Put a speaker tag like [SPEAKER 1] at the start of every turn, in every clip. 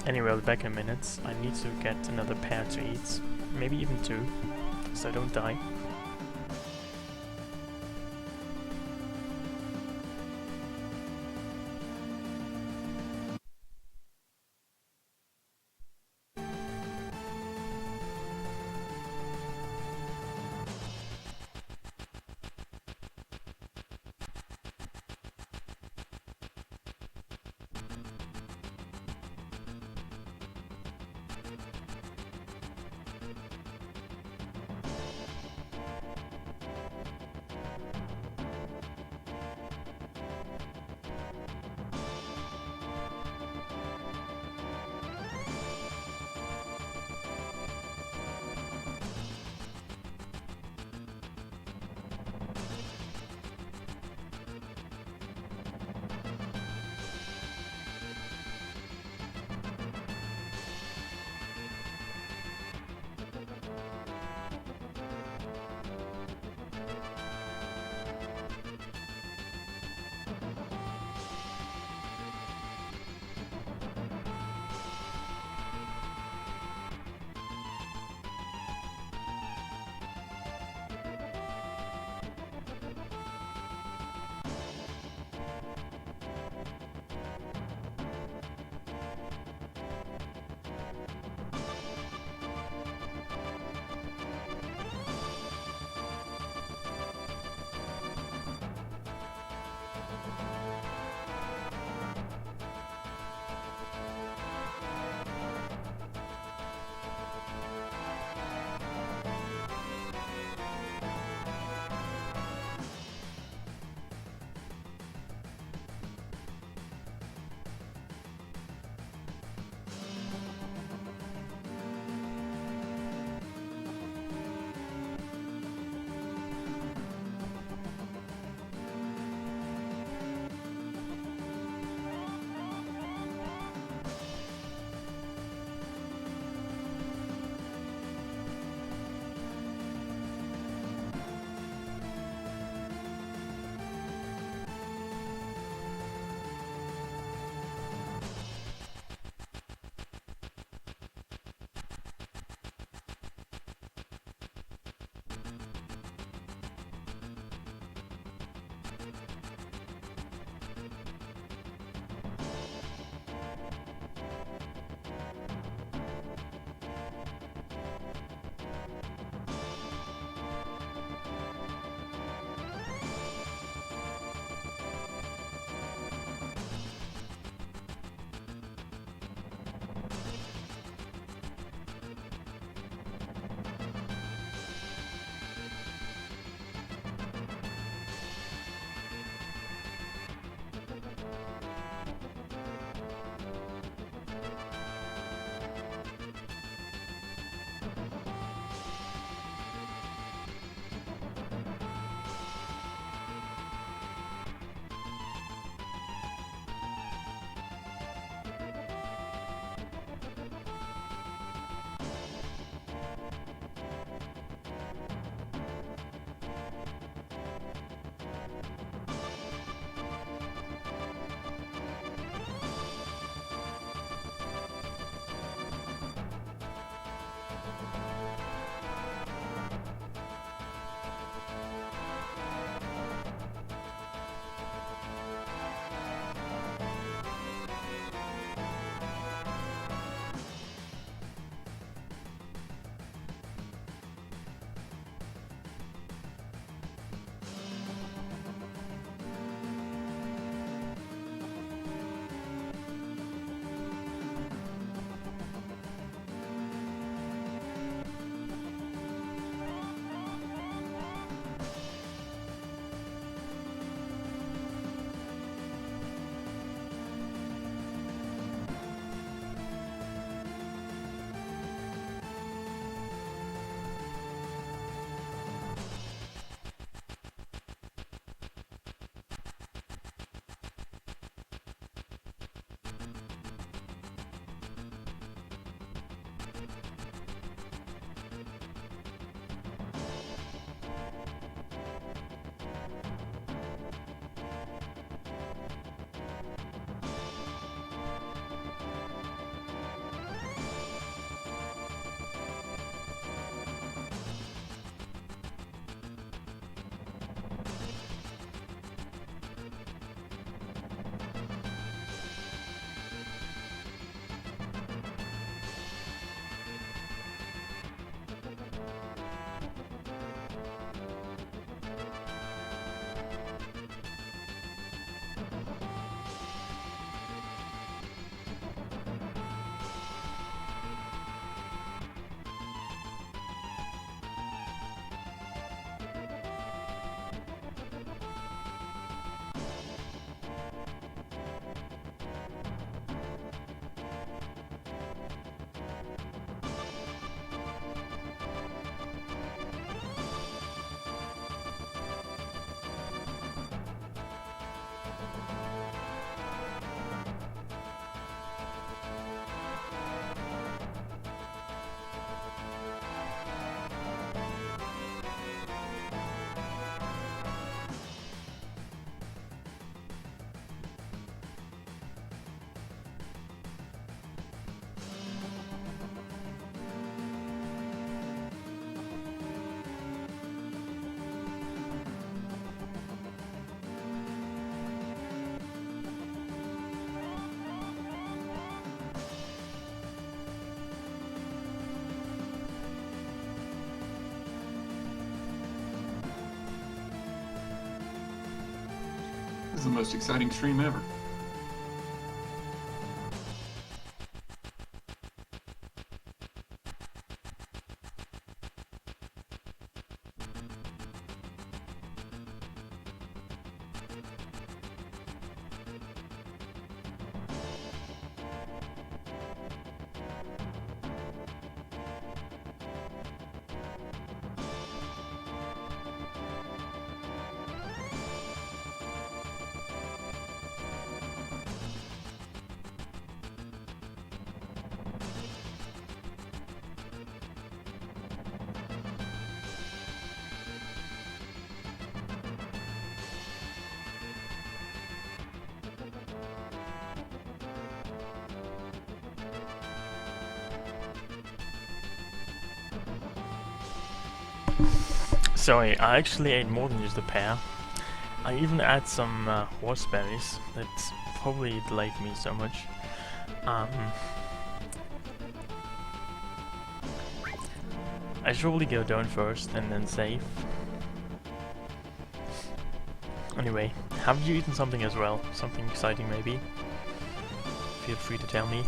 [SPEAKER 1] Anyway, I'll be back in a minute. I need to get another pear to eat. Maybe even two, so I don't die.
[SPEAKER 2] is the most exciting stream ever.
[SPEAKER 1] Sorry, I actually ate more than just a pear. I even add some horseberries. That's probably delayed me so much. I should probably go down first and then save. Anyway, have you eaten something as well? Something exciting maybe? Feel free to tell me.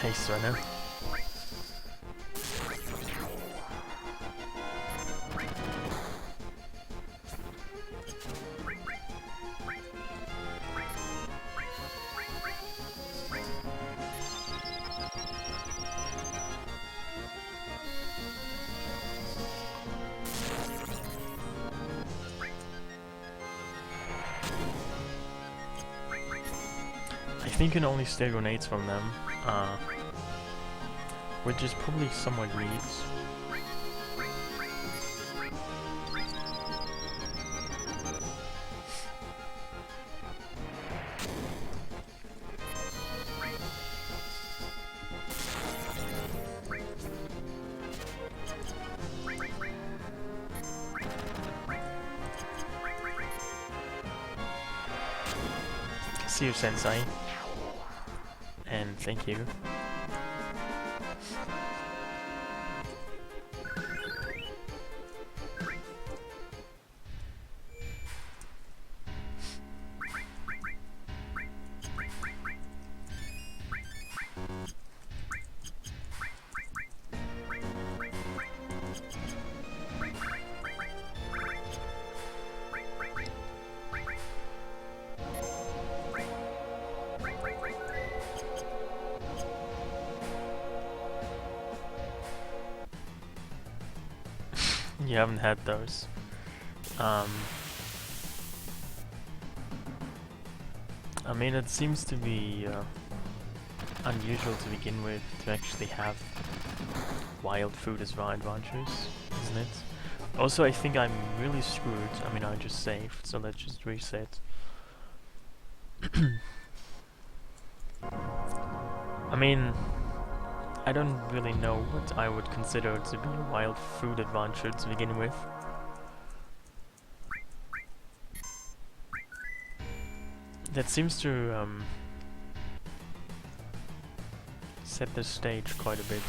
[SPEAKER 1] Hey, Svenna. I think you can only steal grenades from them, which is probably somewhat reads. See you, Sensei. And thank you. You haven't had those. I mean, it seems to be unusual to begin with to actually have wild food as adventures, isn't it? Also, I think I'm really screwed. I mean, I just saved, so let's just reset. I mean, I don't really know what I would consider to be a wild food adventure to begin with. That seems to set the stage quite a bit.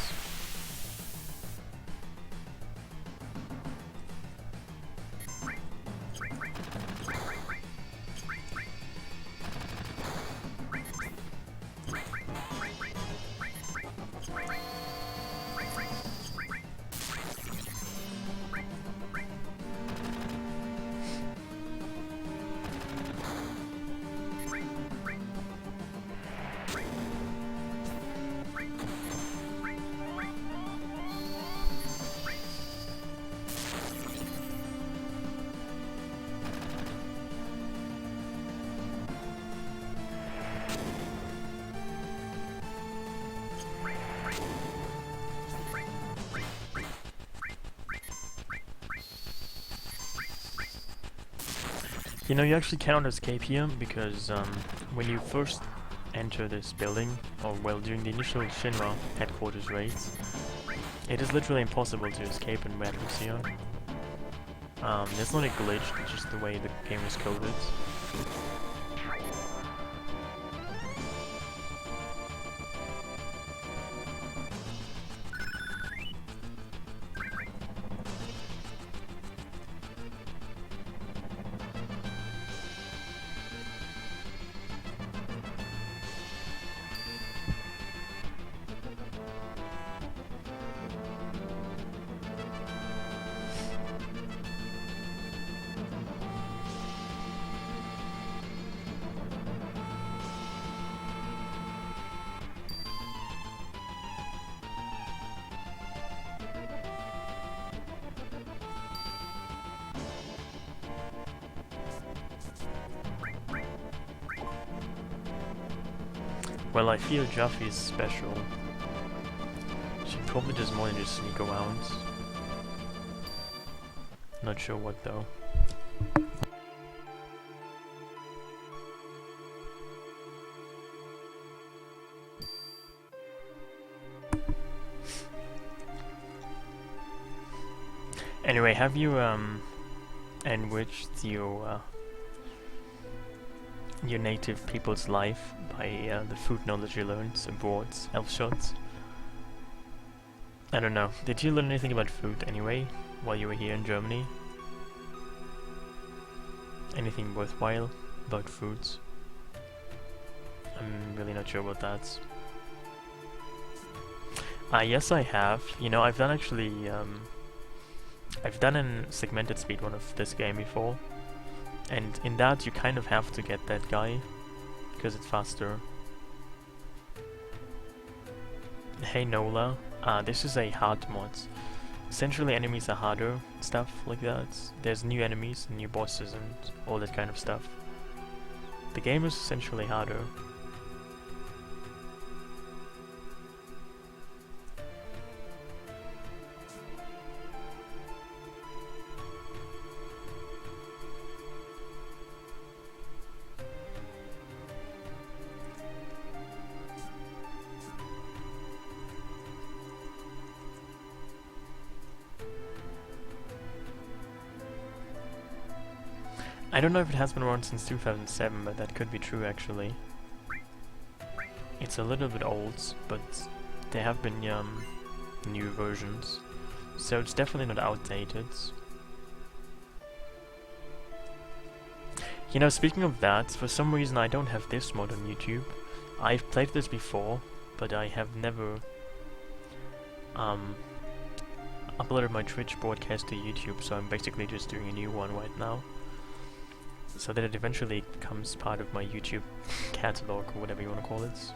[SPEAKER 1] You know, you actually cannot escape here because when you first enter this building, or well, during the initial Shinra headquarters raids, it is literally impossible to escape in Matrix here. It's not a glitch, it's just the way the game is coded. Well, I feel Jaffe is special. She probably does more than just sneak around. Not sure what though. Anyway, have you enriched your native people's life by the food knowledge you learned aboard Elfshot? I don't know. Did you learn anything about food anyway while you were here in Germany? Anything worthwhile about foods? I'm really not sure about that. Yes, I have. You know, I've done actually. I've done a segmented speedrun of this game before, and in that you kind of have to get that guy because it's faster. Hey Nola, this is a hard mod. Essentially enemies are harder, stuff like that. There's new enemies and new bosses and all that kind of stuff. The game is essentially harder. I don't know if it has been around since 2007, but that could be true actually. It's a little bit old, but there have been new versions, so it's definitely not outdated. You know, speaking of that, for some reason I don't have this mod on YouTube. I've played this before, but I have never uploaded my Twitch broadcast to YouTube, so I'm basically just doing a new one right now, so that it eventually becomes part of my YouTube catalog, or whatever you want to call it.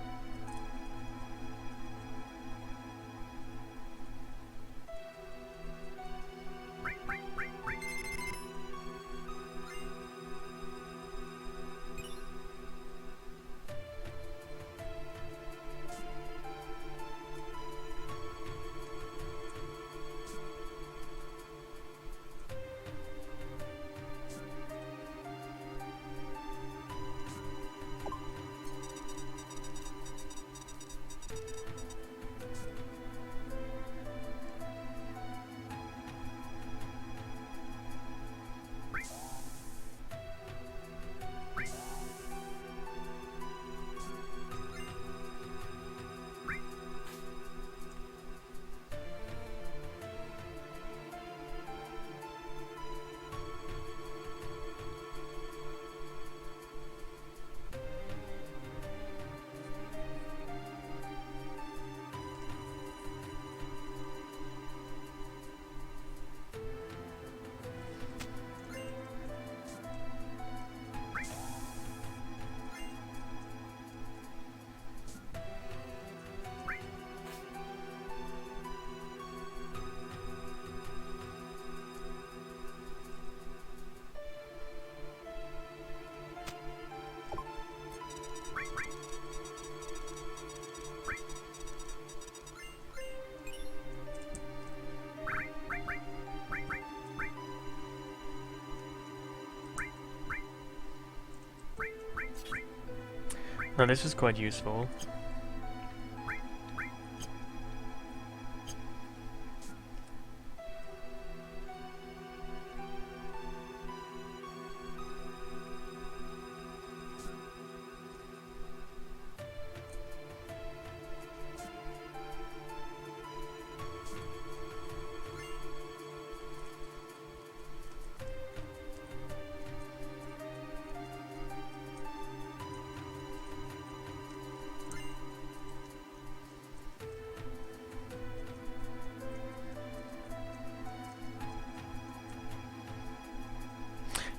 [SPEAKER 1] No, this is quite useful.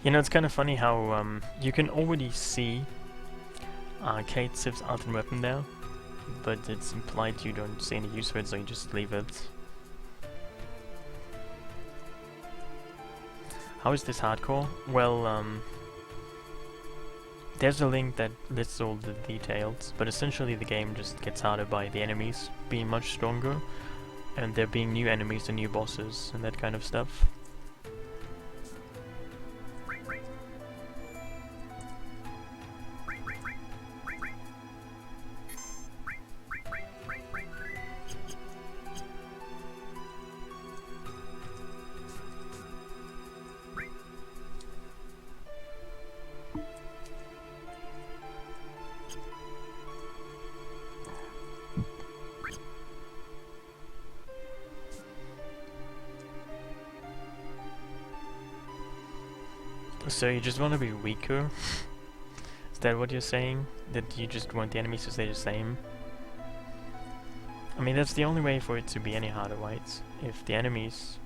[SPEAKER 1] You know, it's kind of funny how you can already see Kate Sif's ultimate weapon there, but it's implied you don't see any use for it, so you just leave it. How is this hardcore? Well, there's a link that lists all the details, but essentially the game just gets harder by the enemies being much stronger, and there being new enemies and new bosses and that kind of stuff. So you just want to be weaker? Is that what you're saying? That you just want the enemies to stay the same? I mean, that's the only way for it to be any harder, right? If the enemies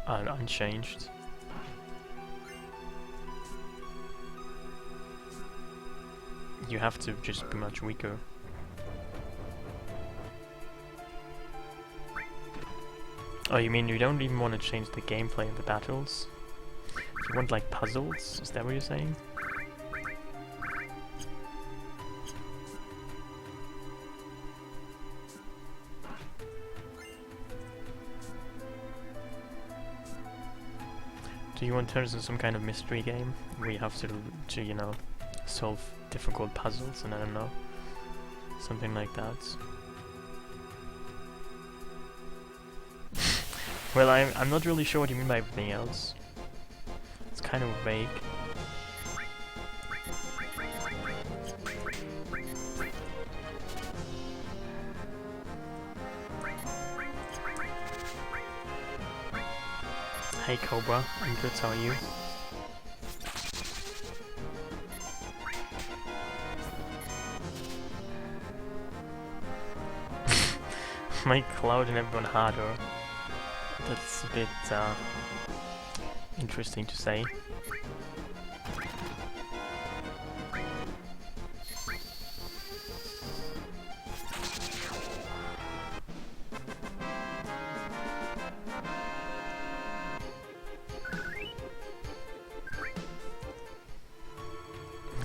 [SPEAKER 1] are unchanged. You have to just be much weaker. Oh, you mean you don't even want to change the gameplay of the battles? You want like puzzles? Is that what you're saying? Do you want to turn this into some kind of mystery game where you have to you know, solve difficult puzzles and I don't know, something like that? Well, I'm not really sure what you mean by everything else. It's kind of vague. Hey Cobra, I'm good, how are you? Make Cloud and everyone harder. That's a bit interesting to say.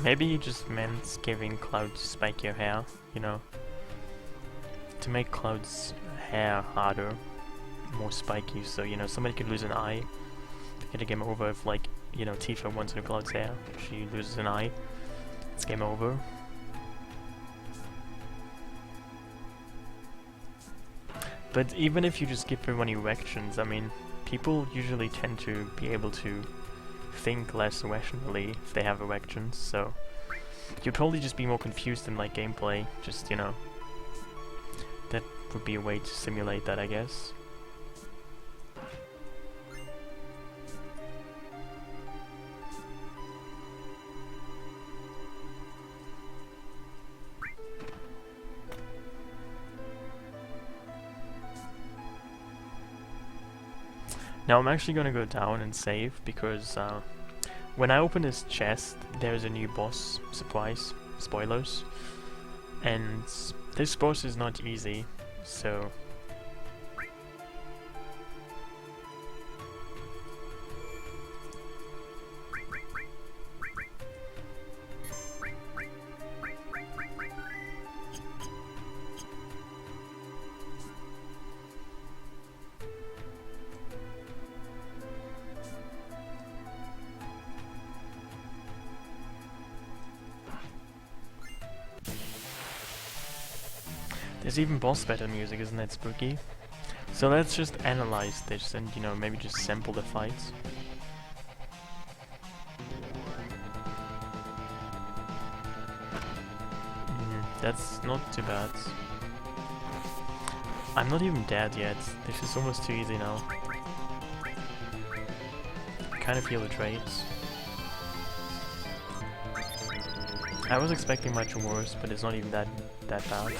[SPEAKER 1] Maybe you just meant giving Cloud spikier hair, you know? To make Cloud's hair harder, more spiky, so, you know, somebody could lose an eye. Get a game over if, like, you know, Tifa wants in Cloud's hair. She loses an eye. It's game over. But even if you just give everyone erections, I mean, people usually tend to be able to think less rationally if they have erections, so you'd probably just be more confused in like gameplay, just, you know, that would be a way to simulate that, I guess. Now I'm actually gonna go down and save because when I open this chest, there's a new boss surprise, spoilers, and this boss is not easy, so There's even boss battle music, isn't that spooky? So let's just analyze this and, you know, maybe just sample the fights. That's not too bad. I'm not even dead yet. This is almost too easy now. I kind of feel the traits. I was expecting much worse, but it's not even that bad.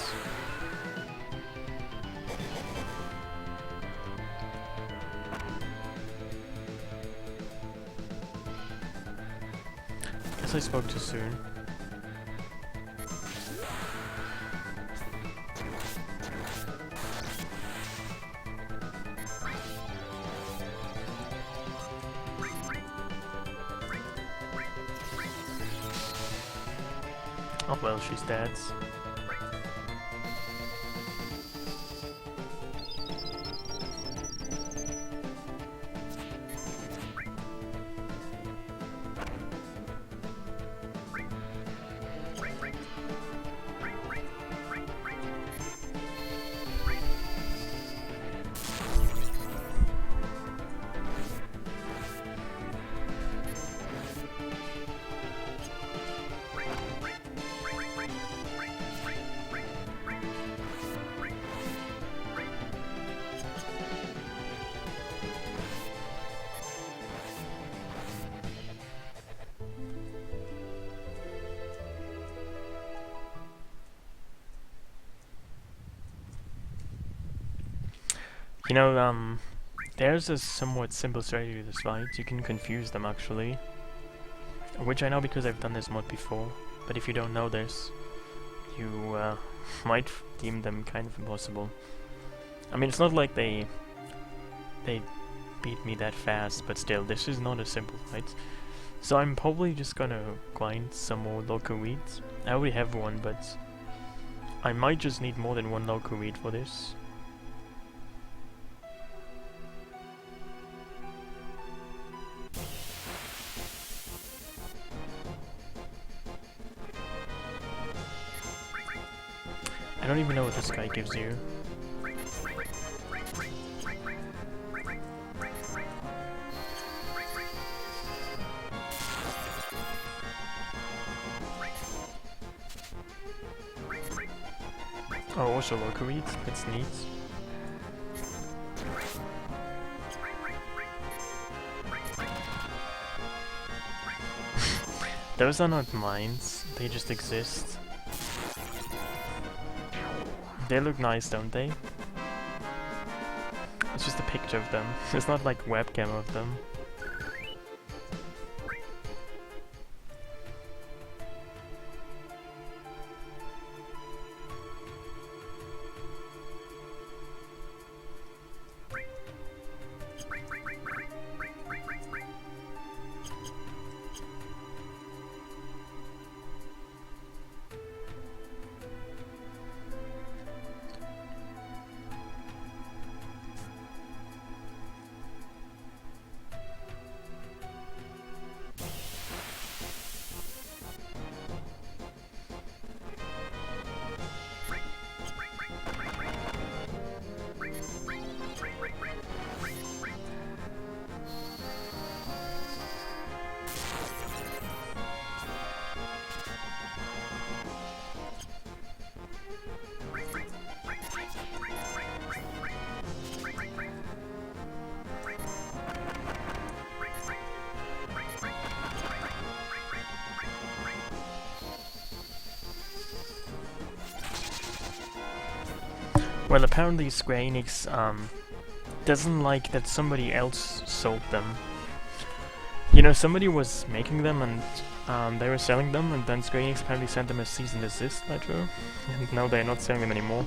[SPEAKER 1] Guess I spoke too soon. Oh well, she's dead. You know, there's a somewhat simple strategy to this fight. You can confuse them actually. Which I know because I've done this mod before. But if you don't know this, you might deem them kind of impossible. I mean, it's not like they beat me that fast, but still, this is not a simple fight. So I'm probably just gonna grind some more local weeds. I already have one, but I might just need more than one local weed for this. I don't even know what this guy gives you. Oh, also local weeds, that's neat. Those are not mines, they just exist. They look nice, don't they? It's just a picture of them. It's not like webcam of them. Well, apparently Square Enix doesn't like that somebody else sold them. You know, somebody was making them and they were selling them, and then Square Enix apparently sent them a cease and desist letter, and now they're not selling them anymore.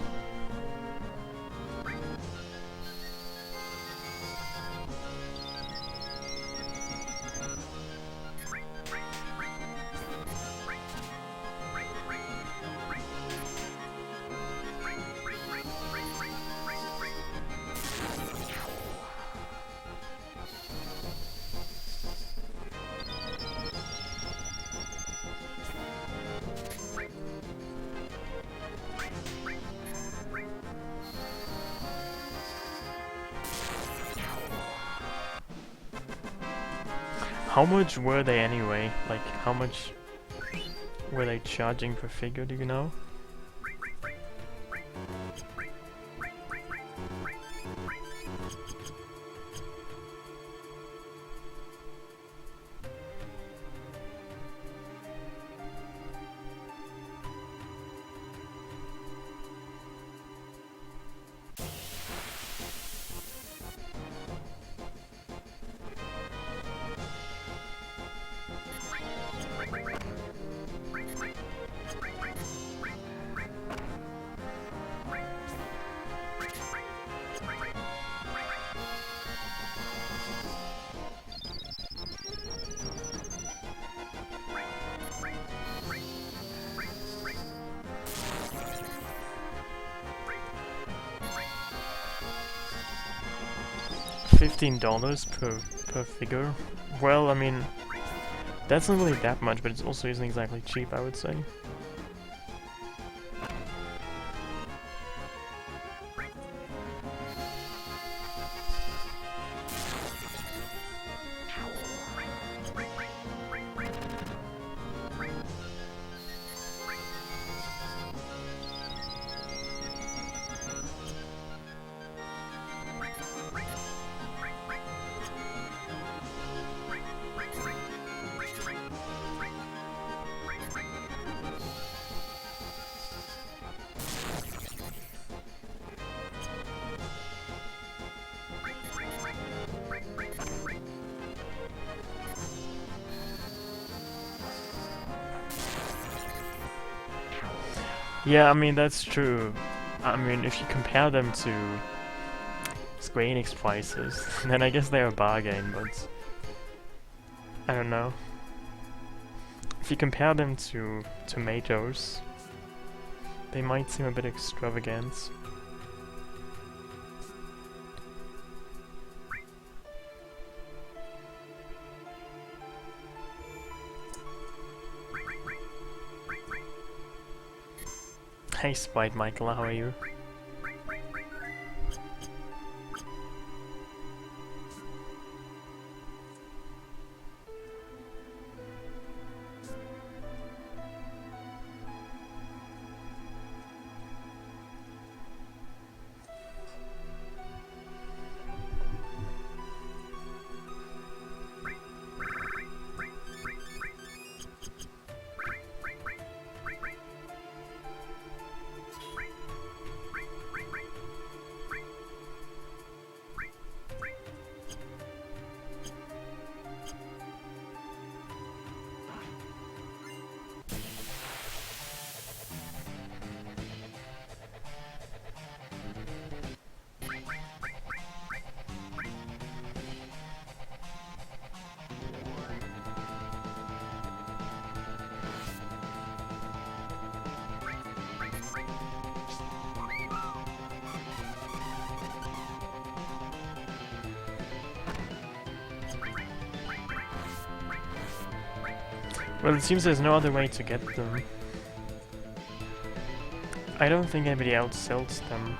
[SPEAKER 1] How much were they anyway? Like, how much were they charging per figure, do you know? $15 per figure. Well, I mean, that's not really that much, but it also isn't exactly cheap, I would say. Yeah, I mean, that's true. I mean, if you compare them to Square Enix prices, then I guess they're a bargain, but I don't know. If you compare them to Tomatoes, they might seem a bit extravagant. Hey Spite Michael, how are you? Well, it seems there's no other way to get them. I don't think anybody else sells them.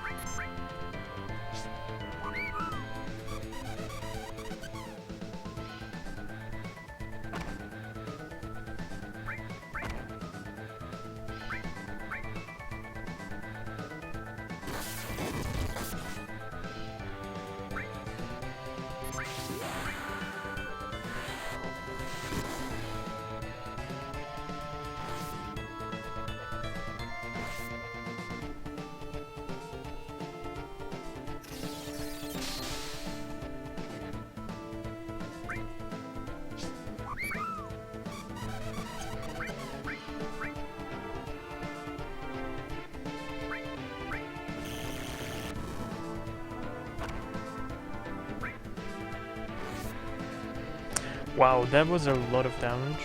[SPEAKER 1] Wow, that was a lot of damage.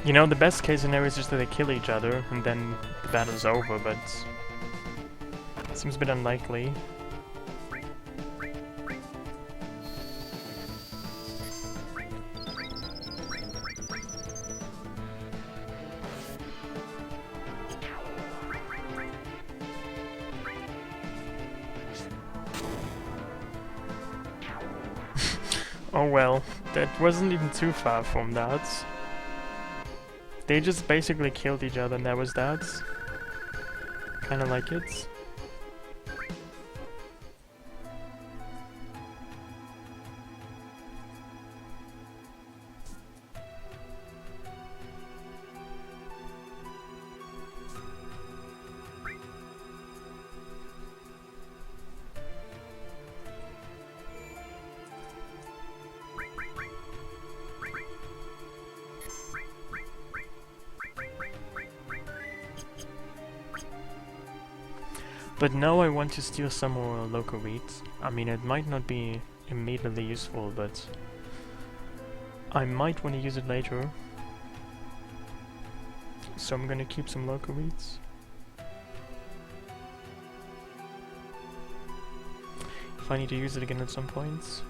[SPEAKER 1] You know, the best case scenario is just that they kill each other and then the battle's over, but it seems a bit unlikely. Oh well, that wasn't even too far from that. They just basically killed each other and that was that. Kinda like it. But now I want to steal some more local wheat. I mean, it might not be immediately useful, but I might want to use it later. So I'm gonna keep some local wheats. If I need to use it again at some point.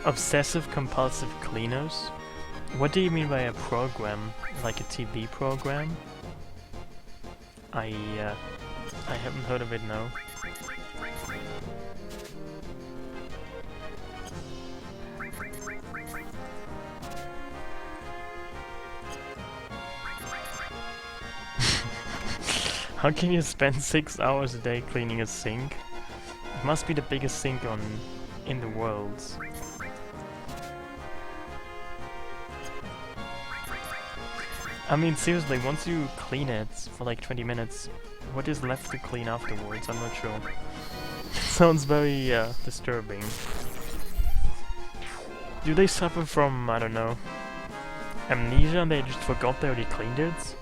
[SPEAKER 1] Obsessive compulsive cleaners? What do you mean by a program? Like a TV program? I haven't heard of it, no. How can you spend 6 hours a day cleaning a sink? It must be the biggest sink in the world. I mean, seriously, once you clean it for like 20 minutes, what is left to clean afterwards? I'm not sure. Sounds very disturbing. Do they suffer from, I don't know, amnesia and they just forgot they already cleaned it?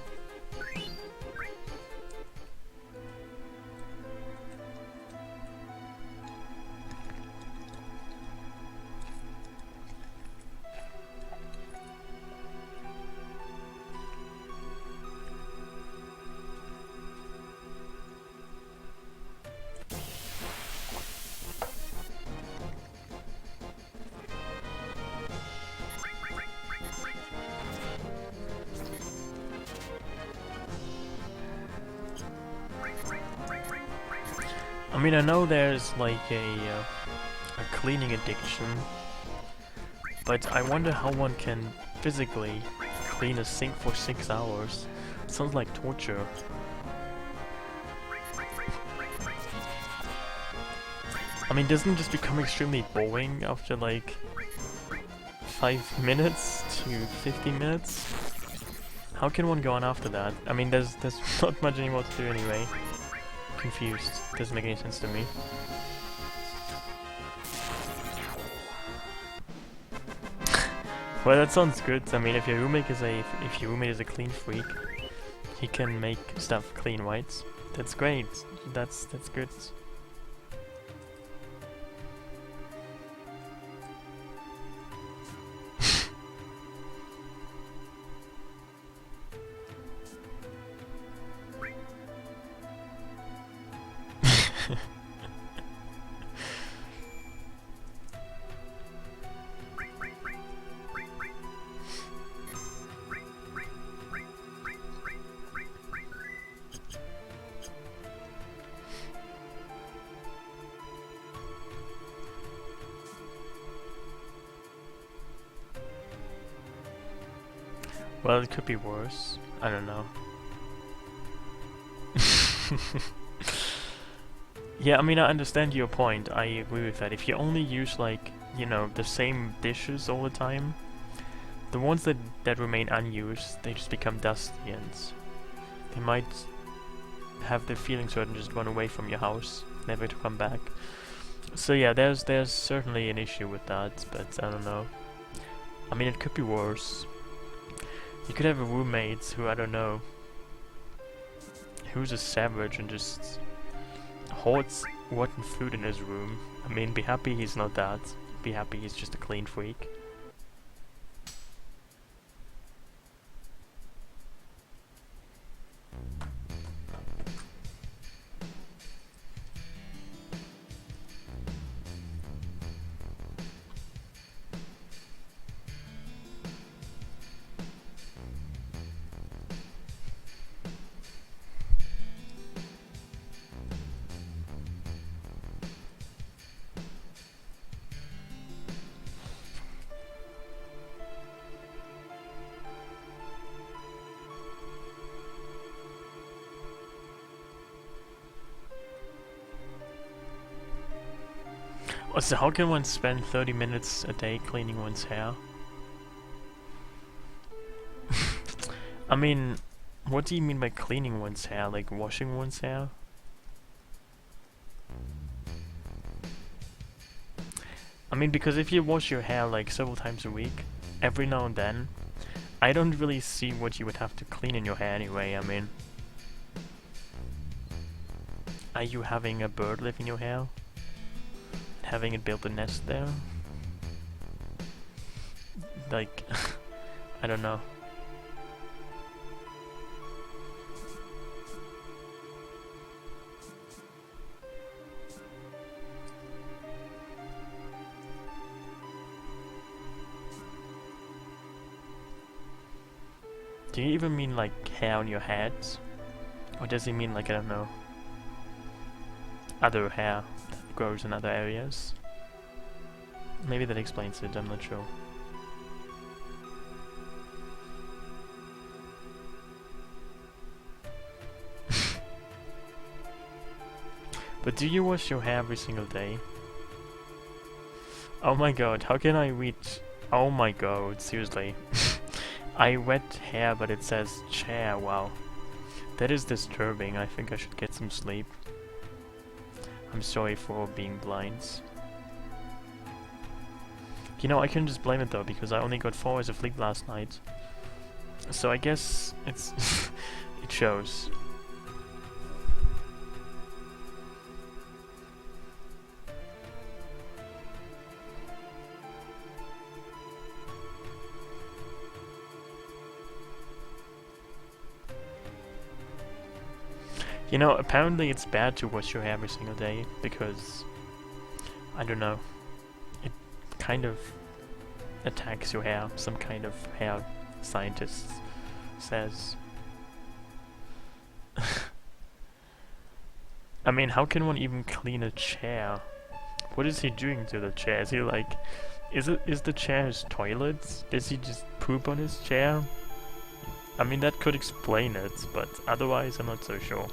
[SPEAKER 1] I mean, I know there's like a cleaning addiction, but I wonder how one can physically clean a sink for 6 hours. Sounds like torture. I mean, doesn't it just become extremely boring after like 5 minutes to 15 minutes? How can one go on after that? I mean, there's not much anymore to do anyway. Confused. Doesn't make any sense to me. Well, that sounds good. I mean, if your roommate is a clean freak, he can make stuff clean, right? That's great. That's good. Well, it could be worse. I don't know. Yeah, I mean, I understand your point. I agree with that. If you only use, like, you know, the same dishes all the time, the ones that remain unused, they just become dusty, and they might have the feeling certain just run away from your house, never to come back. So yeah, there's certainly an issue with that, but I don't know. I mean, it could be worse. You could have a roommate who, I don't know, who's a savage and just hoards rotten food in his room. I mean, be happy he's not that. Be happy he's just a clean freak. So how can one spend 30 minutes a day cleaning one's hair? I mean, what do you mean by cleaning one's hair? Like washing one's hair? I mean, because if you wash your hair like several times a week, every now and then, I don't really see what you would have to clean in your hair anyway. I mean, are you having a bird live in your hair? Having it build a nest there? Like, I don't know. Do you even mean like hair on your head? Or does he mean like, I don't know, other hair that grows in other areas? Maybe that explains it, I'm not sure. But do you wash your hair every single day? Oh my god, how can I reach... Oh my god, seriously. I wet hair, but it says chair, wow. That is disturbing, I think I should get some sleep. I'm sorry for being blind. You know, I can just blame it though, because I only got 4 hours of sleep last night. So I guess it's... it shows. You know, apparently it's bad to wash your hair every single day, because, I don't know, it kind of attacks your hair, some kind of hair scientist says. I mean, how can one even clean a chair? What is he doing to the chair? Is he like, is the chair his toilet? Does he just poop on his chair? I mean, that could explain it, but otherwise I'm not so sure.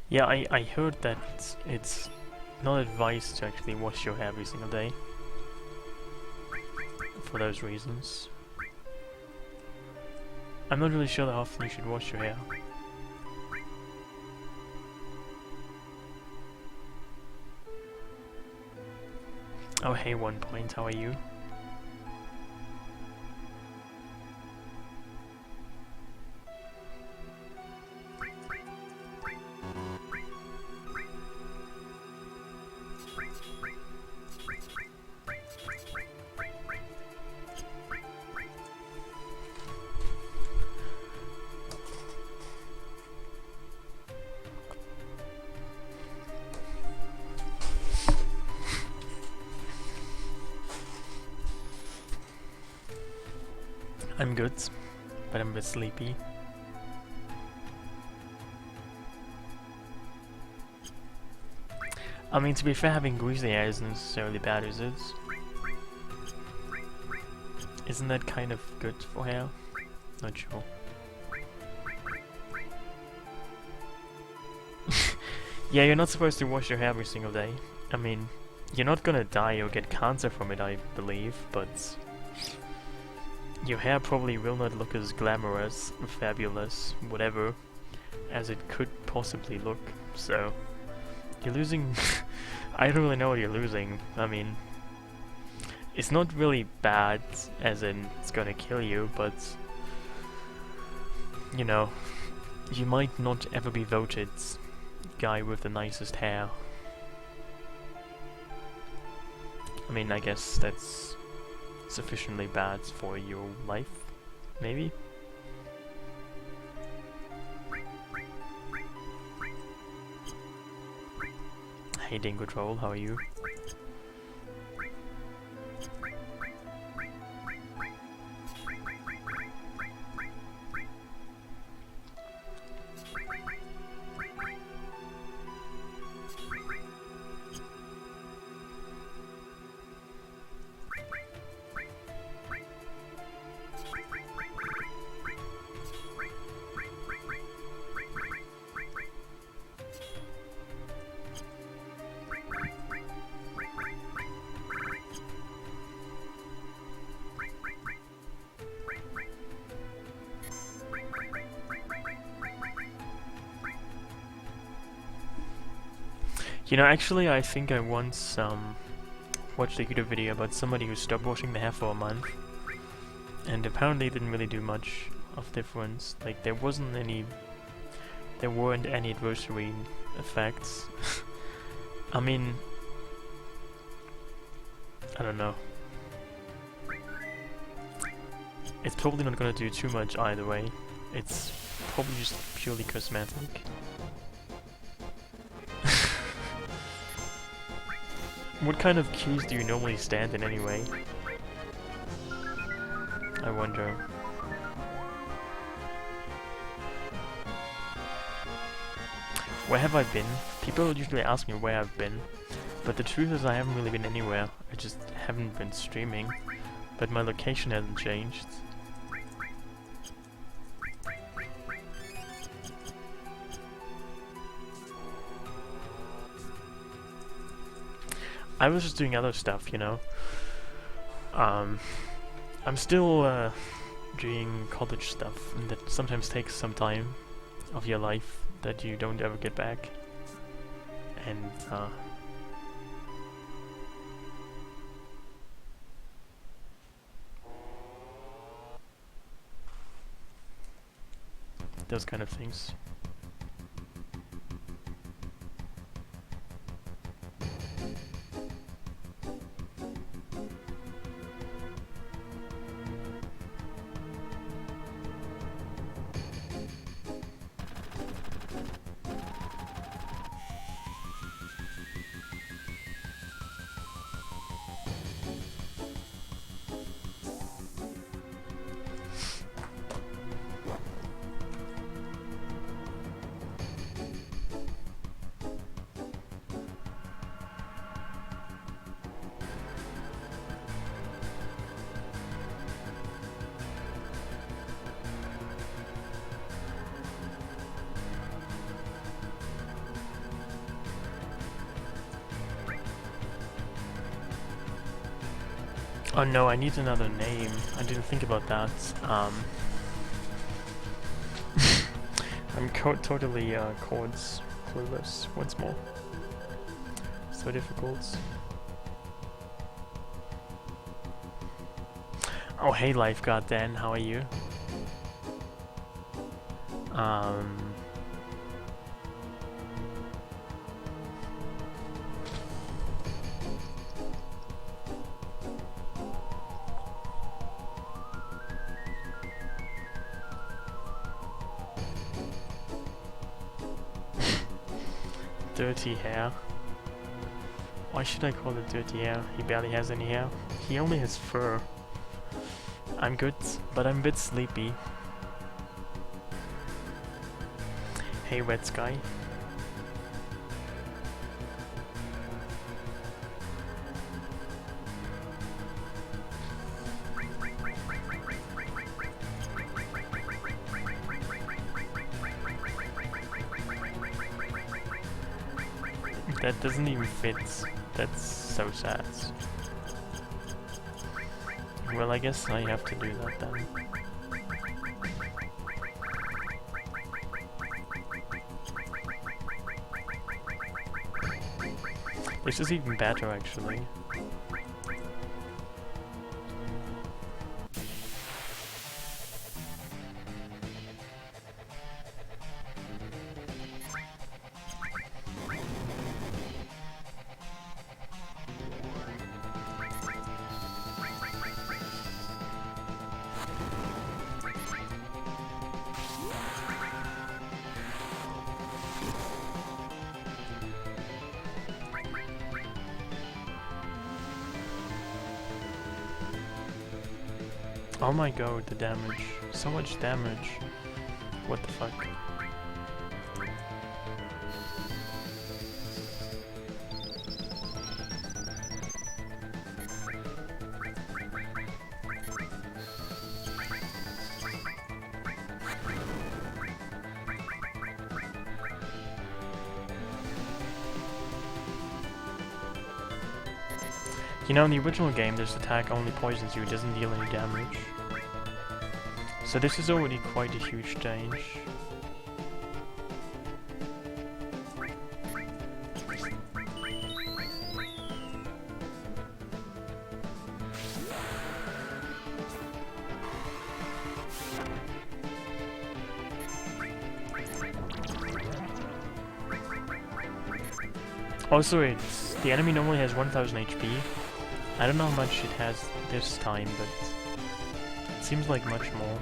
[SPEAKER 1] Yeah, I heard that it's not advised to actually wash your hair every single day. For those reasons. I'm not really sure how often you should wash your hair. Oh hey, 1 point, how are you? I'm good, but I'm a bit sleepy. I mean, to be fair, having greasy hair isn't necessarily bad, is it? Isn't that kind of good for hair? Not sure. Yeah, you're not supposed to wash your hair every single day. I mean, you're not gonna die or get cancer from it, I believe, but your hair probably will not look as glamorous, fabulous, whatever, as it could possibly look, so you're losing... I don't really know what you're losing. I mean, it's not really bad, as in it's gonna kill you, but you know, you might not ever be voted guy with the nicest hair. I mean, I guess that's sufficiently bad for your life, maybe? Hey Dingo Troll, how are you? You know, actually, I think I once watched a YouTube video about somebody who stopped washing their hair for a month, and apparently it didn't really do much of difference. Like, there weren't any adverse effects. I mean, I don't know. It's probably not gonna do too much either way. It's probably just purely cosmetic. What kind of queues do you normally stand in anyway? I wonder. Where have I been? People usually ask me where I've been, but the truth is I haven't really been anywhere. I just haven't been streaming, but my location hasn't changed. I was just doing other stuff, you know. I'm still doing college stuff, and that sometimes takes some time of your life that you don't ever get back. And those kind of things. Oh no, I need another name. I didn't think about that. I'm totally chords clueless once more. So difficult. Oh hey Lifeguard Dan, how are you? Dirty hair. Why should I call it dirty hair? He barely has any hair. He only has fur. I'm good, but I'm a bit sleepy. Hey, Red Sky. That doesn't even fit. That's so sad. Well, I guess I have to do that then. This is even better, actually. Oh my god, the damage. So much damage. What the fuck? You know, in the original game, this attack only poisons you, it doesn't deal any damage. So this is already quite a huge change. Also, the enemy normally has 1000 HP. I don't know how much it has this time, but it seems like much more.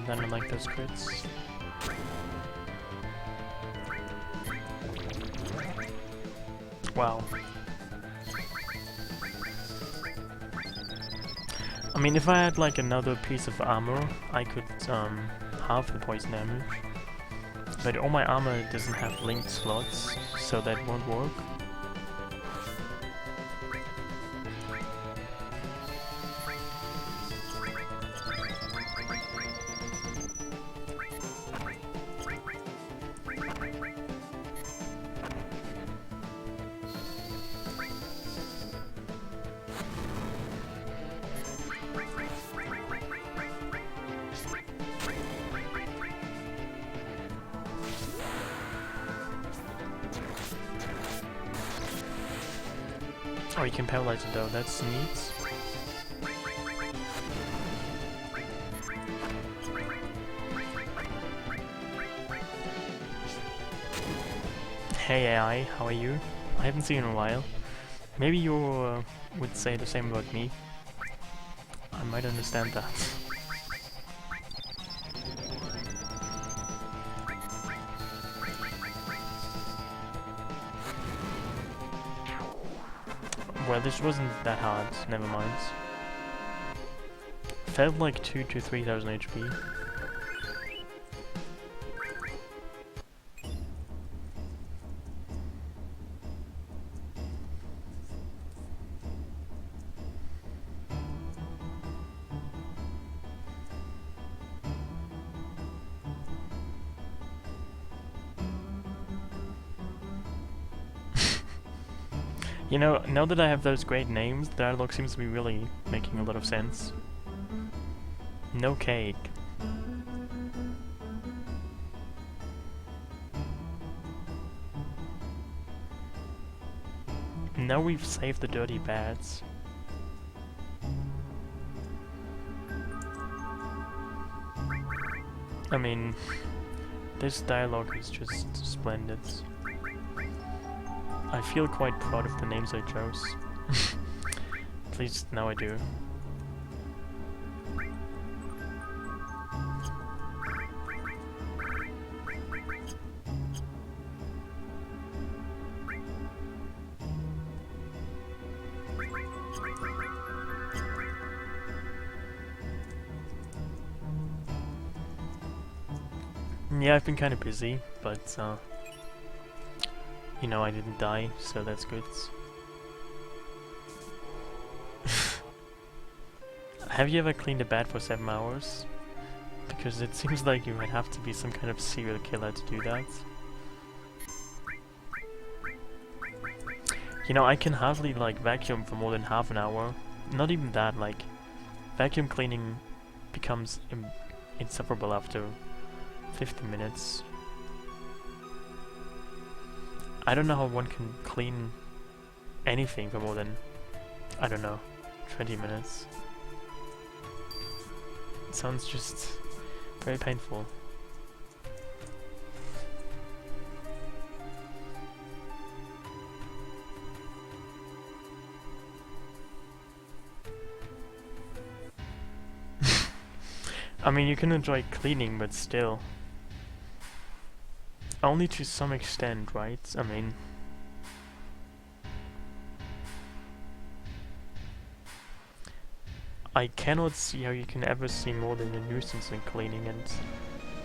[SPEAKER 1] I don't like those crits. Wow. I mean, if I had like another piece of armor, I could halve the poison damage. But all my armor doesn't have linked slots, so that won't work. Oh, you can paralyze it though, that's neat. Hey AI, how are you? I haven't seen you in a while. Maybe you would say the same about me. I might understand that. Well, this wasn't that hard, never mind. Felt like 2 to 3000 HP. You know, now that I have those great names, the dialogue seems to be really making a lot of sense. No cake. Now we've saved the dirty bats. I mean, this dialogue is just splendid. I feel quite proud of the names I chose. At least now I do. Yeah, I've been kind of busy, but you know, I didn't die, so that's good. Have you ever cleaned a bed for 7 hours? Because it seems like you might have to be some kind of serial killer to do that. You know, I can hardly like vacuum for more than half an hour. Not even that, like vacuum cleaning becomes insufferable after 50 minutes. I don't know how one can clean anything for more than, I don't know, 20 minutes. It sounds just very painful. I mean, you can enjoy cleaning, but still. Only to some extent, right? I mean... I cannot see how you can ever see more than a nuisance in cleaning, and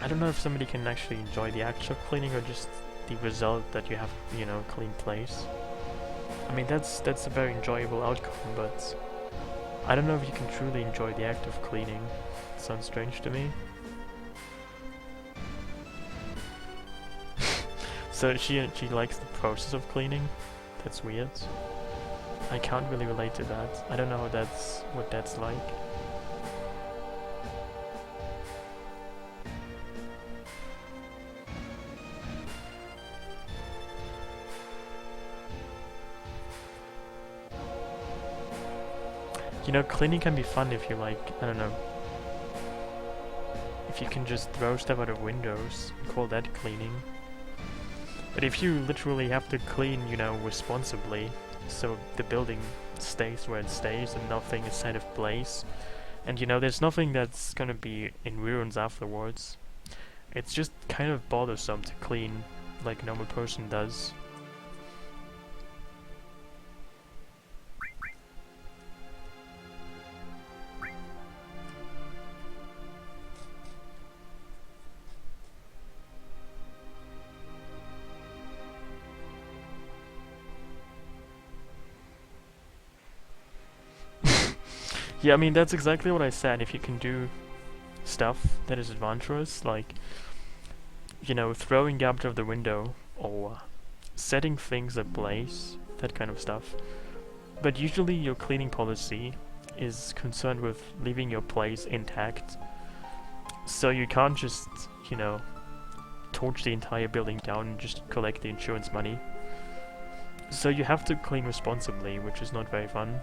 [SPEAKER 1] I don't know if somebody can actually enjoy the actual cleaning or just the result that you have, you know, a clean place. I mean, that's a very enjoyable outcome, but I don't know if you can truly enjoy the act of cleaning. It sounds strange to me. So she likes the process of cleaning? That's weird. I can't really relate to that. I don't know what that's like. You know, cleaning can be fun if you like, I don't know, if you can just throw stuff out of windows and call that cleaning. But if you literally have to clean, you know, responsibly, so the building stays where it stays and nothing is set ablaze, and you know, there's nothing that's gonna be in ruins afterwards, it's just kind of bothersome to clean like a normal person does. Yeah, I mean, that's exactly what I said. If you can do stuff that is adventurous, like, you know, throwing garbage out the window, or setting things ablaze, that kind of stuff. But usually your cleaning policy is concerned with leaving your place intact. So you can't just, you know, torch the entire building down and just collect the insurance money. So you have to clean responsibly, which is not very fun.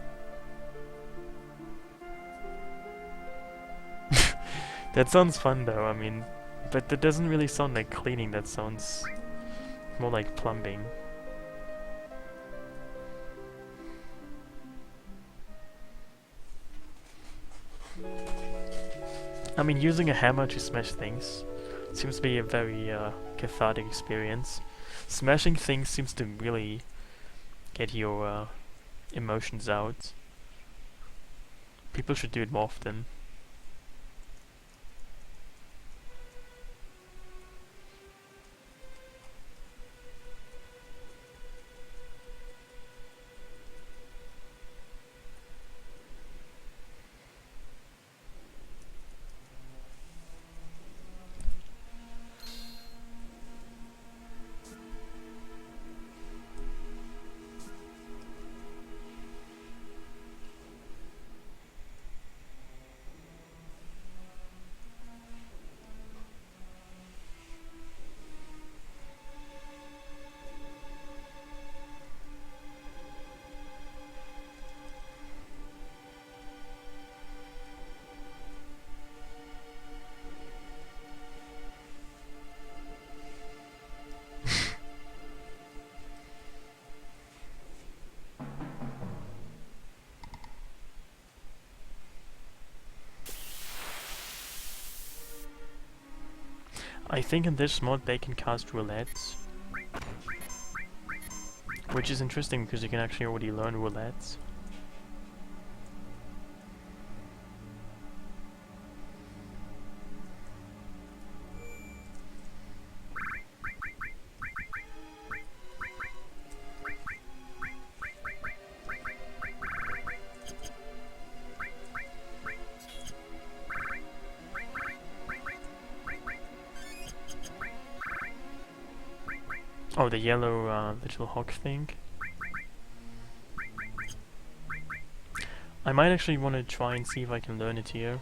[SPEAKER 1] That sounds fun though, I mean, but that doesn't really sound like cleaning, that sounds more like plumbing. I mean, using a hammer to smash things seems to be a very cathartic experience. Smashing things seems to really get your emotions out. People should do it more often. I think in this mod they can cast roulettes. Which is interesting because you can actually already learn roulettes. Oh, the yellow little hawk thing. I might actually want to try and see if I can learn it here.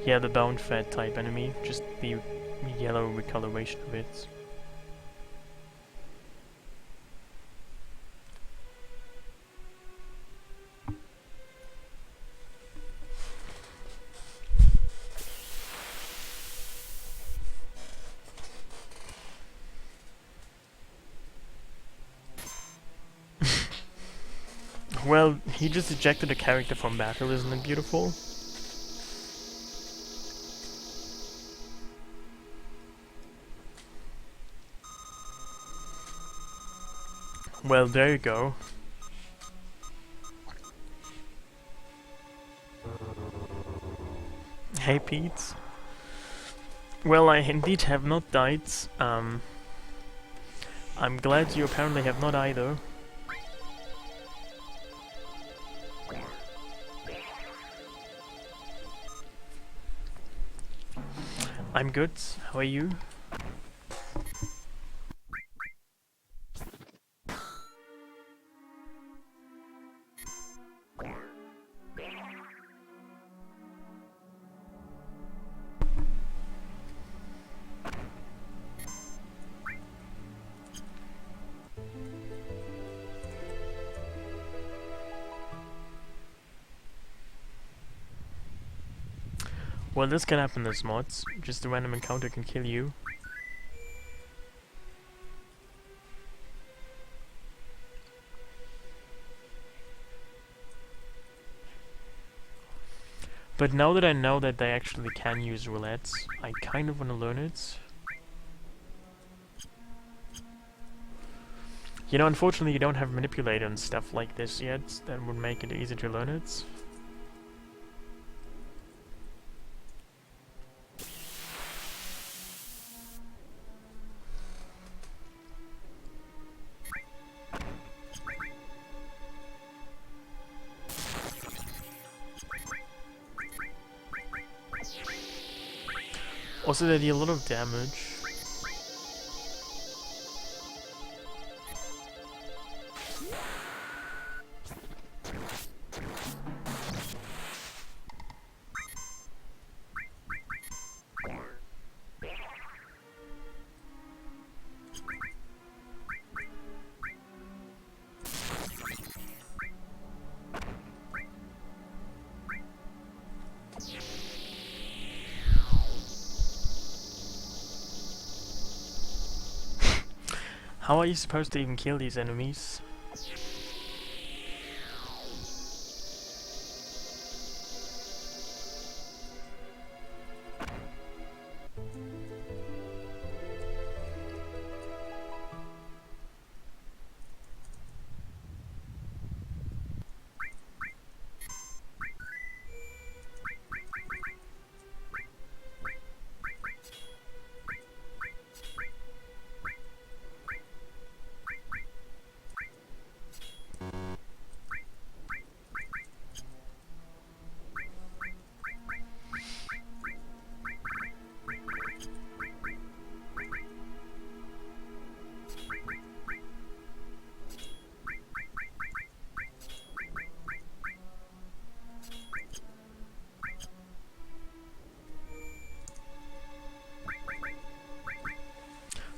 [SPEAKER 1] Yeah, the bound fat type enemy, just the yellow recoloration of it. Well, he just ejected a character from battle, isn't it beautiful? Well, there you go. Hey Pete. Well, I indeed have not died. I'm glad you apparently have not either. I'm good. How are you? Well, this can happen as mods. Just a random encounter can kill you. But now that I know that they actually can use roulettes, I kind of want to learn it. You know, unfortunately you don't have manipulator and stuff like this yet. That would make it easy to learn it. Also, they deal a lot of damage. How are you supposed to even kill these enemies?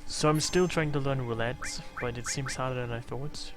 [SPEAKER 1] So I'm still trying to learn roulette, but it seems harder than I thought.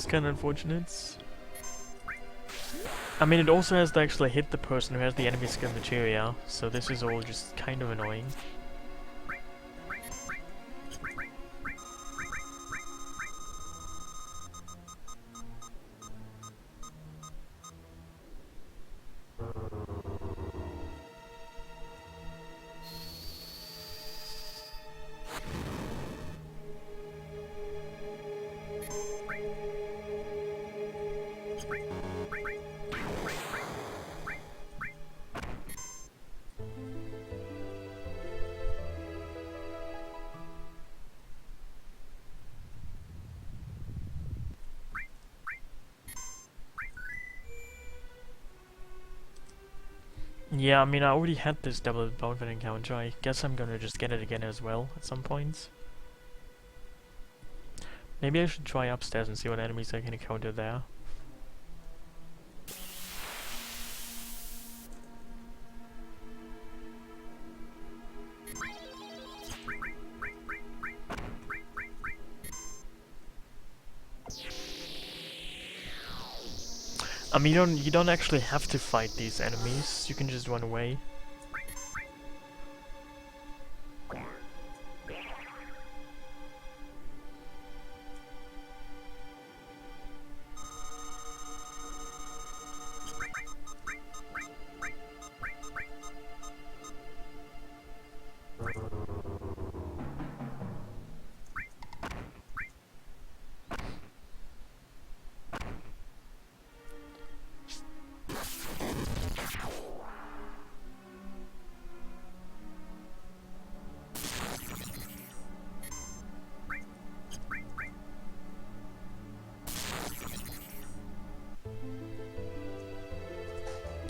[SPEAKER 1] kind of unfortunate. I mean, it also has to actually hit the person who has the enemy skill materia, so this is all just kind of annoying. Yeah, I mean, I already had this double bonfire encounter. I guess I'm gonna just get it again as well at some point. Maybe I should try upstairs and see what enemies I can encounter there. I mean, you don't actually have to fight these enemies. You can just run away.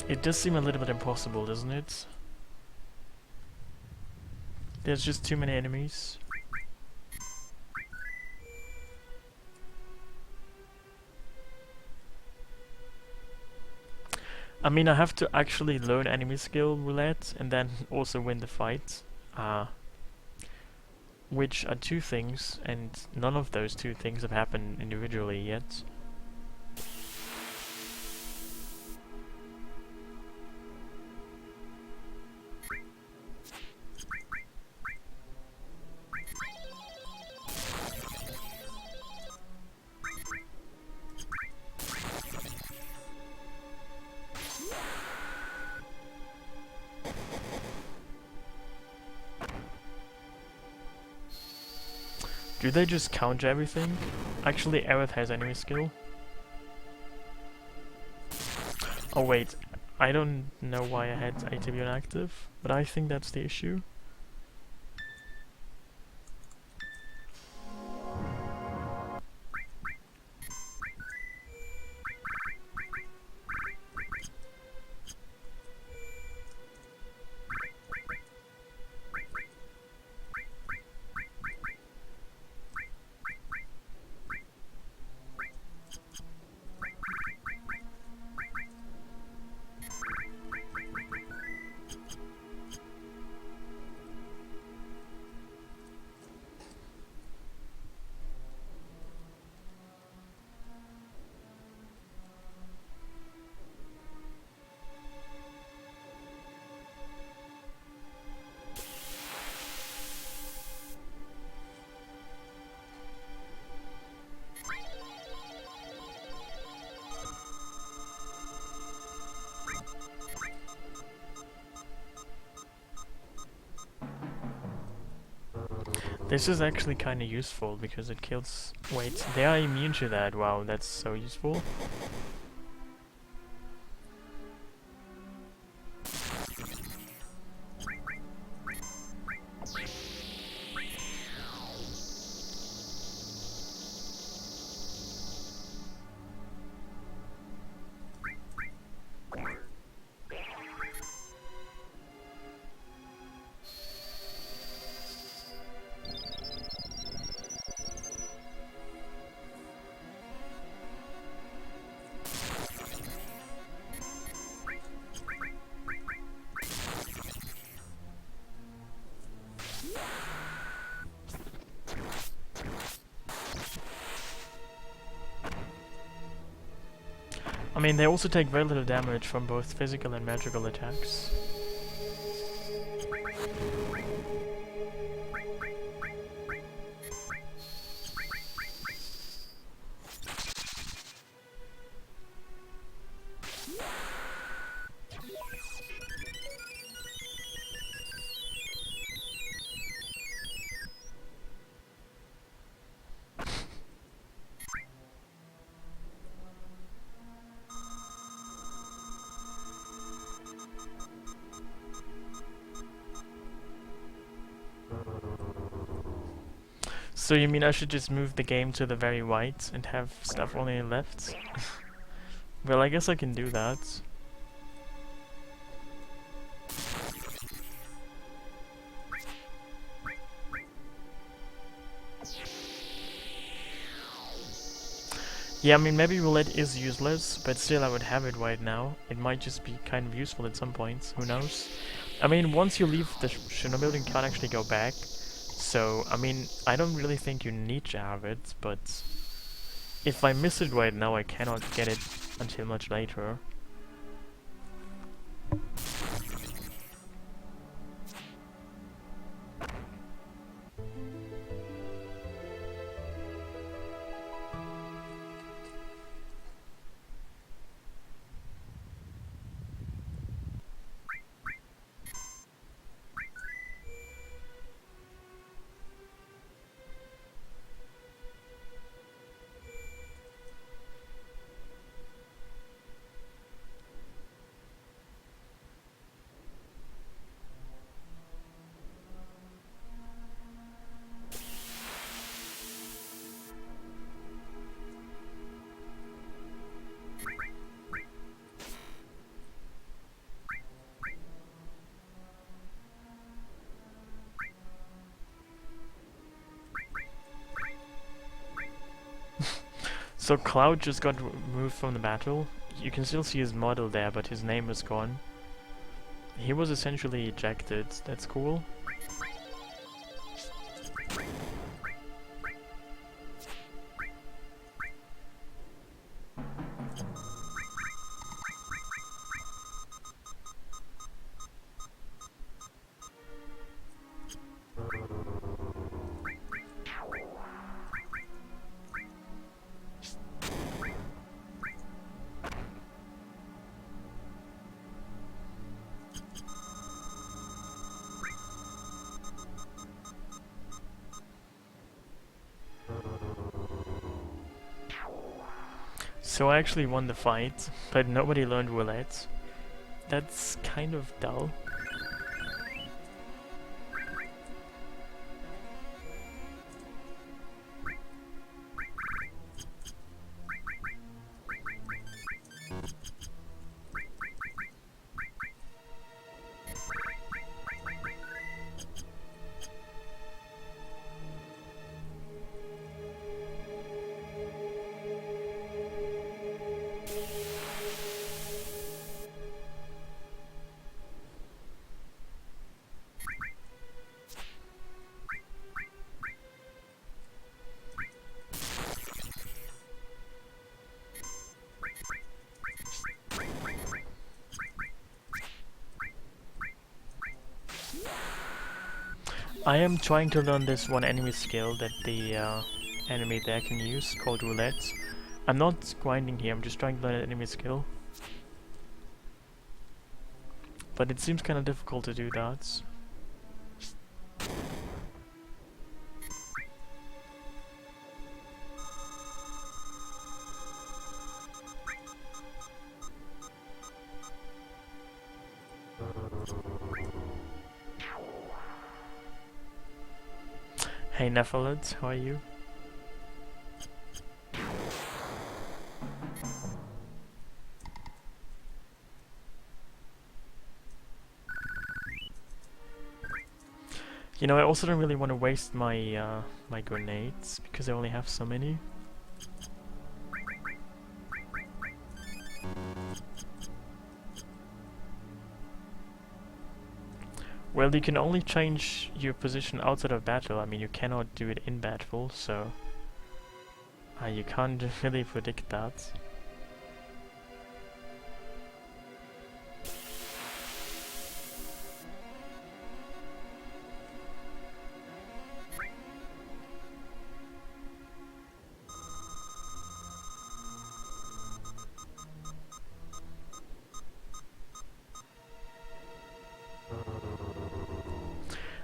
[SPEAKER 1] It does seem a little bit impossible, doesn't it? There's just too many enemies. I mean, I have to actually learn enemy skill roulette and then also win the fight. Which are two things, and none of those two things have happened individually yet. Do they just counter everything? Actually, Aerith has enemy skill. Oh wait, I don't know why I had ATB on active, but I think that's the issue. This is actually kinda useful because it kills... Wait, they are immune to that. Wow, that's so useful. I mean, they also take very little damage from both physical and magical attacks. So you mean I should just move the game to the very right and have stuff only left? Well, I guess I can do that. Yeah, I mean, maybe roulette is useless, but still I would have it right now. It might just be kind of useful at some points, who knows? I mean, once you leave the Shino building, you can't actually go back. So, I mean, I don't really think you need to have it, but if I miss it right now, I cannot get it until much later. So Cloud just got removed from the battle. You can still see his model there, but his name is gone. He was essentially ejected. That's cool. So I actually won the fight, but nobody learned roulette. That's kind of dull. I am trying to learn this one enemy skill that the enemy there can use, called roulette. I'm not grinding here, I'm just trying to learn an enemy skill. But it seems kind of difficult to do that. Hey Nephalid, how are you? You know, I also don't really want to waste my my grenades because I only have so many. Well, you can only change your position outside of battle. I mean, you cannot do it in battle, so you can't really predict that.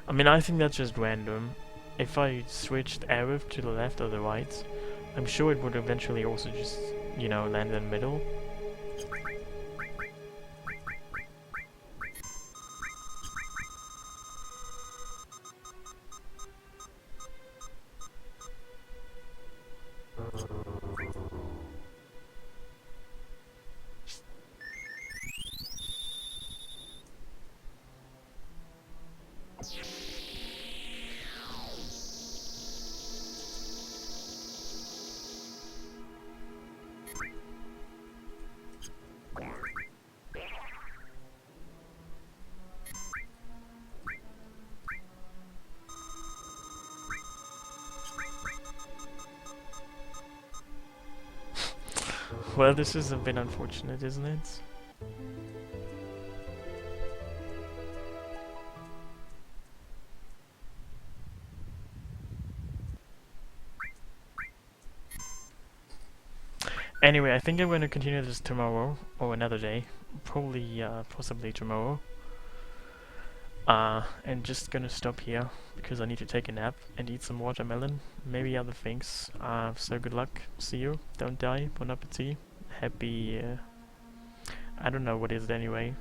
[SPEAKER 1] I mean, I think that's just random. If I switched Arif to the left or the right, I'm sure it would eventually also just, you know, land in the middle. Well, this is a bit unfortunate, isn't it? Anyway, I think I'm going to continue this tomorrow, or another day. Probably, possibly tomorrow. And just gonna stop here, because I need to take a nap and eat some watermelon. Maybe other things. So good luck. See you. Don't die. Bon appetit. Happy, I don't know what is it anyway.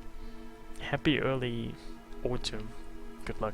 [SPEAKER 1] Happy early autumn. Good luck.